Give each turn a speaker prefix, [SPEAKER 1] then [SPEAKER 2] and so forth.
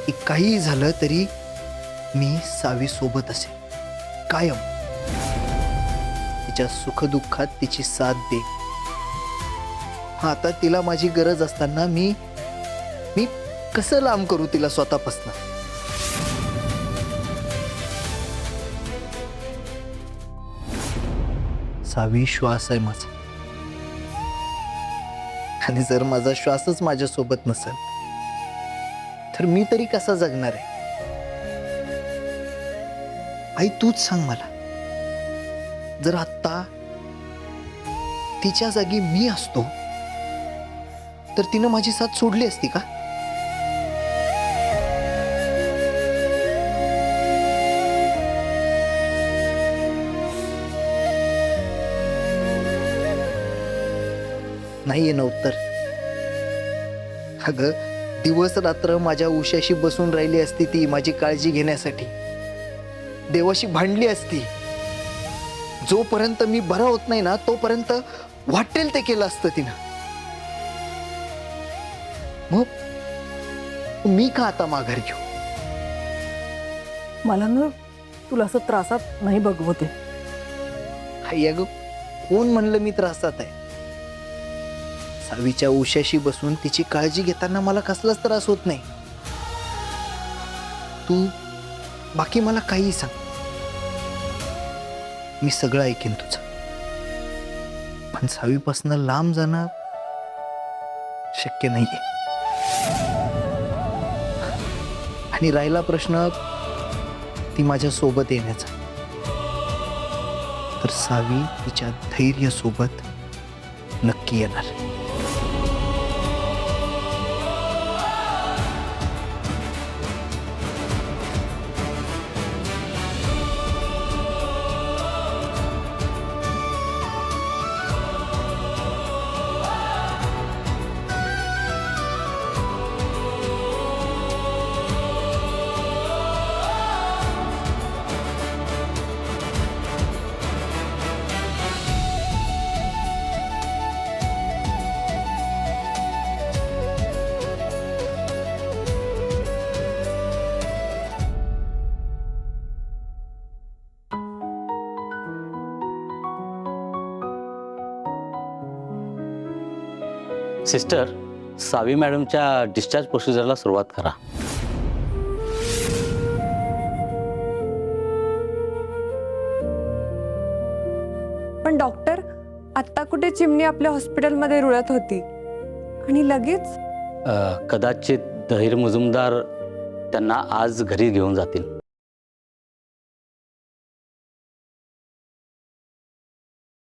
[SPEAKER 1] की काही झालं तरी मी सावी सोबत असेल कायम. तिच्या सुखदुःखात तिची साथ दे. आता तिला माझी गरज असताना मी मी कसं लांब करू तिला स्वतःपासून. सावी श्वास आहे माझा, आणि जर माझा श्वासच माझ्यासोबत नसेल तर मी तरी कसा जगणार आहे. आई तूच सांग मला, जर आत्ता तिच्या जागी मी असतो तर तिनं माझी साथ सोडली असती का? नाहीये ना उत्तर. अगं दिवस रात्र माझ्या उशाशी बसून राहिली असती ती माझी काळजी घेण्यासाठी, देवाशी भांडली असती. जोपर्यंत मी बरा होत नाही ना तोपर्यंत वाटेल ते केलं असतं तिनं. मग मी का आता माघार घेऊ?
[SPEAKER 2] मला ना तुला असं त्रासात नाही बघवते.
[SPEAKER 1] आई अगं कोण म्हणलं मी त्रासात आहे? सावीच्या उशाशी बसून तिची काळजी घेताना मला कसलाच त्रास होत नाही. तू बाकी मला काही सांग, मी सगळं ऐकेन तुझं. पण सावीपासून लांब जाणं शक्य नाहीये. आणि राहिला प्रश्न ती माझ्या सोबत येण्याचा, तर सावी तिच्या धैर्य सोबत नक्की येणार.
[SPEAKER 3] सिस्टर, सावी मॅडमच्या डिस्चार्ज प्रोसिजरला सुरुवात करा.
[SPEAKER 4] पण डॉक्टर, आत्ता कुठे चिमणी आपल्या हॉस्पिटलमध्ये रुळत होती आणि लगेच?
[SPEAKER 3] कदाचित धैर्य मुजुमदार त्यांना आज घरी घेऊन जातील.